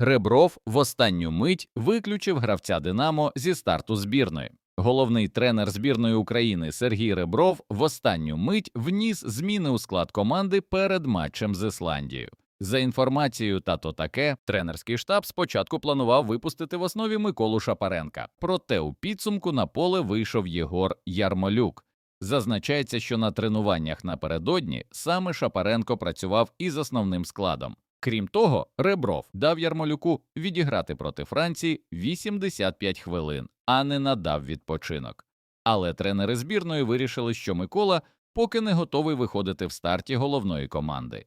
Ребров в останню мить виключив гравця «Динамо» зі старту збірної. Головний тренер збірної України Сергій Ребров в останню мить вніс зміни у склад команди перед матчем з Ісландією. За інформацією «Тато таке», тренерський штаб спочатку планував випустити в основі Миколу Шапаренка, проте у підсумку на поле вийшов Єгор Ярмолюк. Зазначається, що на тренуваннях напередодні саме Шапаренко працював із основним складом. Крім того, Ребров дав Ярмолюку відіграти проти Франції 85 хвилин, а не надав відпочинок. Але тренери збірної вирішили, що Микола поки не готовий виходити в старті головної команди.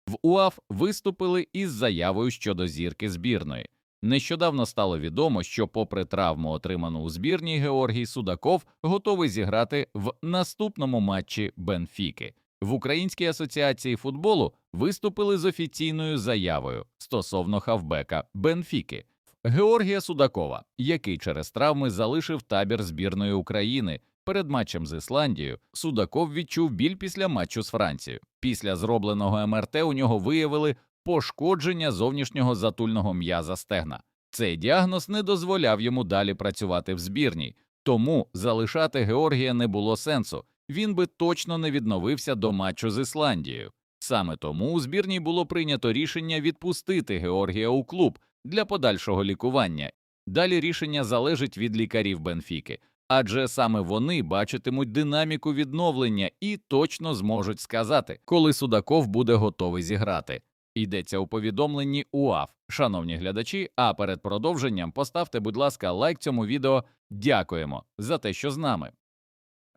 В УАФ виступили із заявою щодо зірки збірної. Нещодавно стало відомо, що попри травму, отриману у збірній, Георгій Судаков готовий зіграти в наступному матчі Бенфіки. В Українській асоціації футболу виступили з офіційною заявою стосовно хавбека Бенфіки Георгія Судакова, який через травми залишив табір збірної України. Перед матчем з Ісландією Судаков відчув біль після матчу з Францією. Після зробленого МРТ у нього виявили пошкодження зовнішнього затульного м'яза стегна. Цей діагноз не дозволяв йому далі працювати в збірній, тому залишати Георгія не було сенсу. Він би точно не відновився до матчу з Ісландією. Саме тому у збірній було прийнято рішення відпустити Георгія у клуб для подальшого лікування. Далі рішення залежить від лікарів Бенфіки, адже саме вони бачитимуть динаміку відновлення і точно зможуть сказати, коли Судаков буде готовий зіграти. Йдеться у повідомленні УАФ. Шановні глядачі, а перед продовженням поставте, будь ласка, лайк цьому відео. Дякуємо за те, що з нами.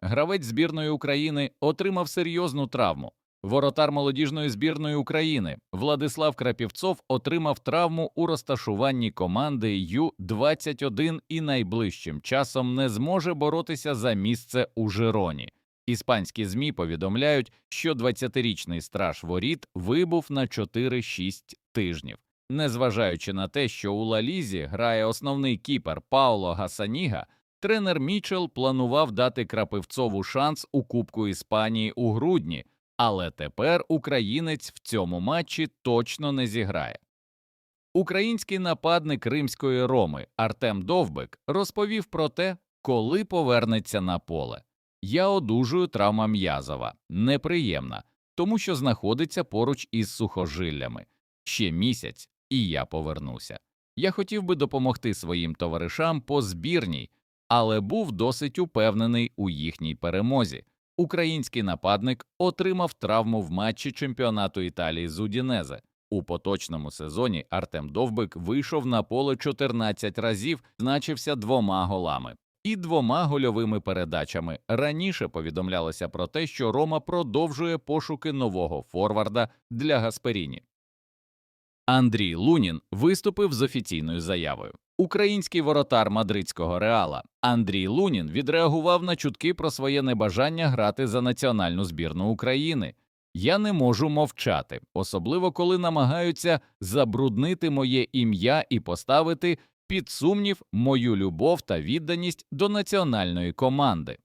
Гравець збірної України отримав серйозну травму. Воротар молодіжної збірної України Владислав Крапівцов отримав травму у розташуванні команди Ю-21 і найближчим часом не зможе боротися за місце у Жироні. Іспанські ЗМІ повідомляють, що 20-річний страж воріт вибув на 4-6 тижнів. Незважаючи на те, що у Ла Лізі грає основний кіпер Пауло Гасаніга, тренер Мічел планував дати Крапивцову шанс у Кубку Іспанії у грудні, але тепер українець в цьому матчі точно не зіграє. Український нападник Римської Роми Артем Довбик розповів про те, коли повернеться на поле. «Я одужую, травма м'язова. Неприємна, тому що знаходиться поруч із сухожиллями. Ще місяць, і я повернуся. Я хотів би допомогти своїм товаришам по збірній, але був досить упевнений у їхній перемозі». Український нападник отримав травму в матчі чемпіонату Італії з Удінезе. У поточному сезоні Артем Довбик вийшов на поле 14 разів, значився 2 голами і 2 гольовими передачами. Раніше повідомлялося про те, що Рома продовжує пошуки нового форварда для Гасперіні. Андрій Лунін виступив з офіційною заявою. Український воротар мадридського Реала Андрій Лунін відреагував на чутки про своє небажання грати за національну збірну України. «Я не можу мовчати, особливо коли намагаються забруднити моє ім'я і поставити під сумнів мою любов та відданість до національної команди.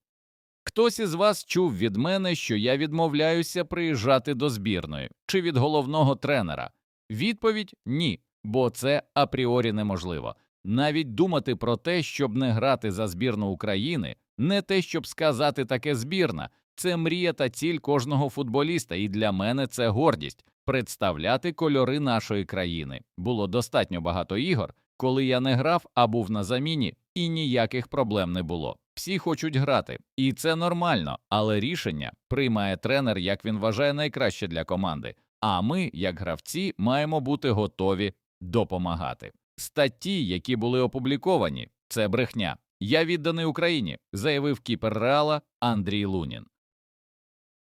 Хтось із вас чув від мене, що я відмовляюся приїжджати до збірної, чи від головного тренера? Відповідь – ні, бо це апріорі неможливо. Навіть думати про те, щоб не грати за збірну України, не те, щоб сказати таке збірна, це мрія та ціль кожного футболіста, і для мене це гордість – представляти кольори нашої країни. Було достатньо багато ігор, коли я не грав, а був на заміні, і ніяких проблем не було. Всі хочуть грати, і це нормально, але рішення приймає тренер, як він вважає найкраще для команди. А ми, як гравці, маємо бути готові допомагати. Статті, які були опубліковані – це брехня. Я відданий Україні, заявив кіпер Реала Андрій Лунін.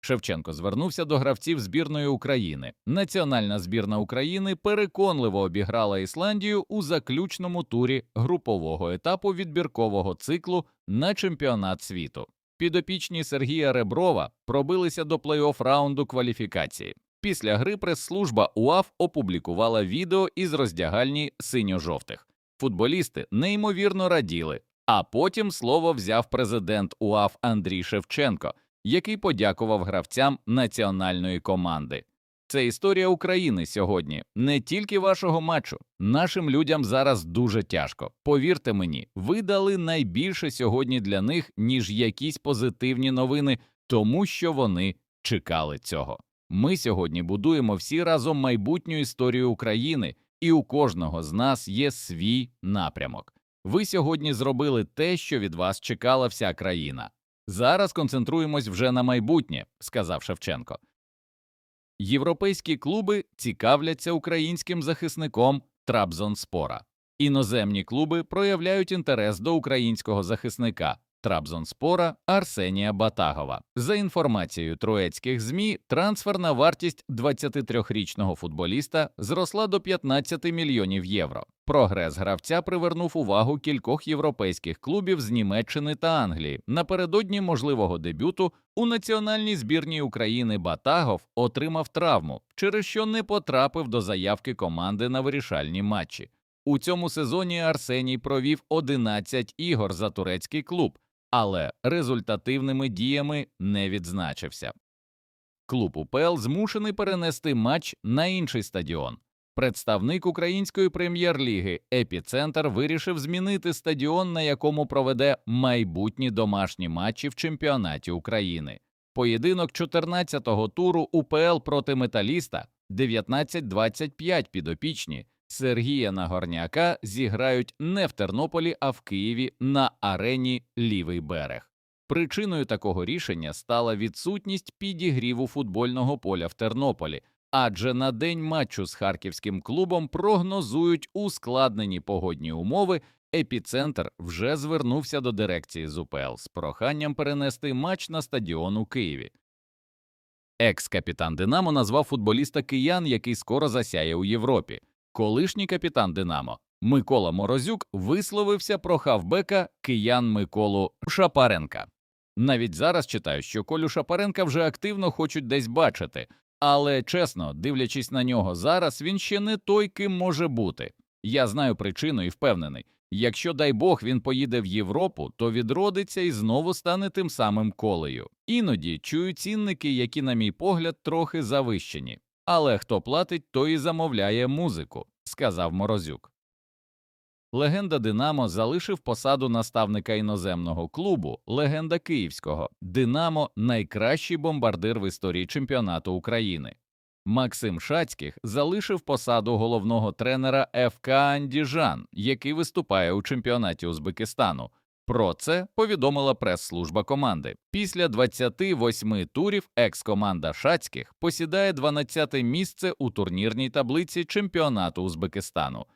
Шевченко звернувся до гравців збірної України. Національна збірна України переконливо обіграла Ісландію у заключному турі групового етапу відбіркового циклу на чемпіонат світу. Підопічні Сергія Реброва пробилися до плей-офф раунду кваліфікації. Після гри прес-служба УАФ опублікувала відео із роздягальні синьо-жовтих. Футболісти неймовірно раділи, а потім слово взяв президент УАФ Андрій Шевченко, який подякував гравцям національної команди. Це історія України сьогодні, не тільки вашого матчу. Нашим людям зараз дуже тяжко. Повірте мені, ви дали найбільше сьогодні для них, ніж якісь позитивні новини, тому що вони чекали цього. Ми сьогодні будуємо всі разом майбутню історію України, і у кожного з нас є свій напрямок. Ви сьогодні зробили те, що від вас чекала вся країна. Зараз концентруємось вже на майбутнє, сказав Шевченко. Європейські клуби цікавляться українським захисником Трабзонспора. Іноземні клуби проявляють інтерес до українського захисника Трабзонспора Арсенія Батагова. За інформацією троєцьких ЗМІ, трансферна вартість 23-річного футболіста зросла до 15 мільйонів євро. Прогрес гравця привернув увагу кількох європейських клубів з Німеччини та Англії. Напередодні можливого дебюту у національній збірній України Батагов отримав травму, через що не потрапив до заявки команди на вирішальні матчі. У цьому сезоні Арсеній провів 11 ігор за турецький клуб, але результативними діями не відзначився. Клуб УПЛ змушений перенести матч на інший стадіон. Представник української прем'єр-ліги «Епіцентр» вирішив змінити стадіон, на якому проведе майбутні домашні матчі в чемпіонаті України. Поєдинок 14-го туру УПЛ проти «Металіста» 19-25 підопічні Сергія Нагорняка зіграють не в Тернополі, а в Києві на арені «Лівий берег». Причиною такого рішення стала відсутність підігріву футбольного поля в Тернополі, адже на день матчу з харківським клубом прогнозують ускладнені погодні умови. «Епіцентр» вже звернувся до дирекції з УПЛ з проханням перенести матч на стадіон у Києві. Екс-капітан «Динамо» назвав футболіста киян, який скоро засяє у Європі. Колишній капітан «Динамо» Микола Морозюк висловився про хавбека киян Миколу Шапаренка. Навіть зараз читаю, що Колю Шапаренка вже активно хочуть десь бачити, але, чесно, дивлячись на нього зараз, він ще не той, ким може бути. Я знаю причину і впевнений, якщо, дай Бог, він поїде в Європу, то відродиться і знову стане тим самим Колею. Іноді чую цінники, які, на мій погляд, трохи завищені. Але хто платить, той і замовляє музику, сказав Морозюк. Легенда «Динамо» залишив посаду наставника іноземного клубу, легенда київського «Динамо» – найкращий бомбардир в історії чемпіонату України. Максим Шацьких залишив посаду головного тренера ФК «Андіжан», який виступає у чемпіонаті Узбекистану. Про це повідомила прес-служба команди. Після 28 турів екс-команда Шацьких посідає 12-те місце у турнірній таблиці чемпіонату Узбекистану.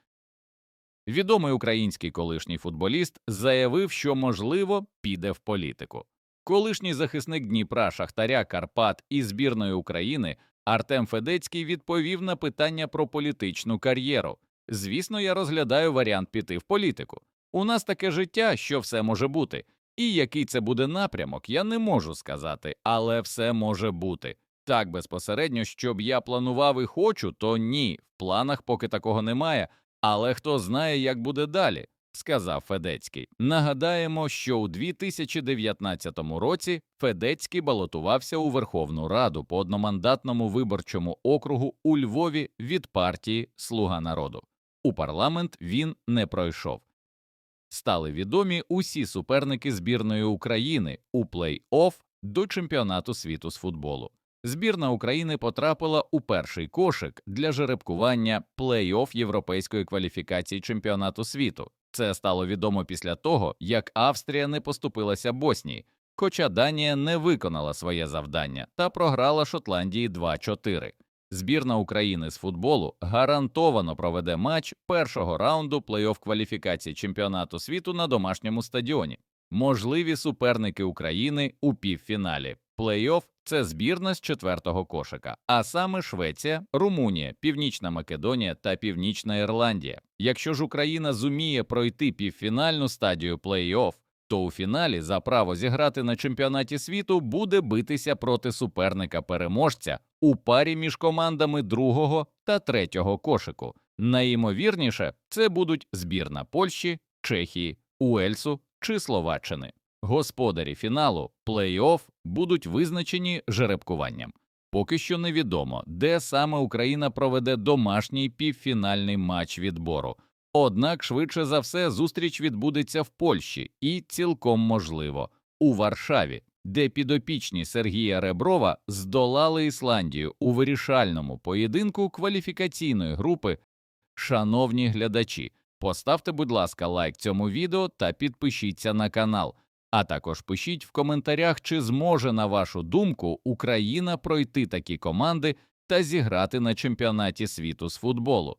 Відомий український колишній футболіст заявив, що, можливо, піде в політику. Колишній захисник Дніпра, Шахтаря, Карпат і збірної України Артем Федецький відповів на питання про політичну кар'єру. «Звісно, я розглядаю варіант піти в політику. У нас таке життя, що все може бути. І який це буде напрямок, я не можу сказати, але все може бути. Так безпосередньо, щоб я планував і хочу, то ні, в планах поки такого немає, але хто знає, як буде далі», – сказав Федецький. Нагадаємо, що у 2019 році Федецький балотувався у Верховну Раду по одномандатному виборчому округу у Львові від партії «Слуга народу». У парламент він не пройшов. Стали відомі усі суперники збірної України у плей-офф до чемпіонату світу з футболу. Збірна України потрапила у перший кошик для жеребкування плей-офф європейської кваліфікації чемпіонату світу. Це стало відомо після того, як Австрія не поступилася Боснії, хоча Данія не виконала своє завдання та програла Шотландії 2-4. Збірна України з футболу гарантовано проведе матч першого раунду плей-офф кваліфікації чемпіонату світу на домашньому стадіоні. Можливі суперники України у півфіналі. Плей-офф – це збірна з четвертого кошика, а саме Швеція, Румунія, Північна Македонія та Північна Ірландія. Якщо ж Україна зуміє пройти півфінальну стадію плей-офф, то у фіналі за право зіграти на чемпіонаті світу буде битися проти суперника-переможця у парі між командами другого та третього кошику. Найімовірніше, це будуть збірна Польщі, Чехії, Уельсу чи Словаччини. Господарі фіналу плей-офф будуть визначені жеребкуванням. Поки що невідомо, де саме Україна проведе домашній півфінальний матч відбору. Однак, швидше за все, зустріч відбудеться в Польщі і, цілком можливо, у Варшаві, де підопічні Сергія Реброва здолали Ісландію у вирішальному поєдинку кваліфікаційної групи. Шановні глядачі, поставте, будь ласка, лайк цьому відео та підпишіться на канал. А також пишіть в коментарях, чи зможе, на вашу думку, Україна пройти такі команди та зіграти на чемпіонаті світу з футболу.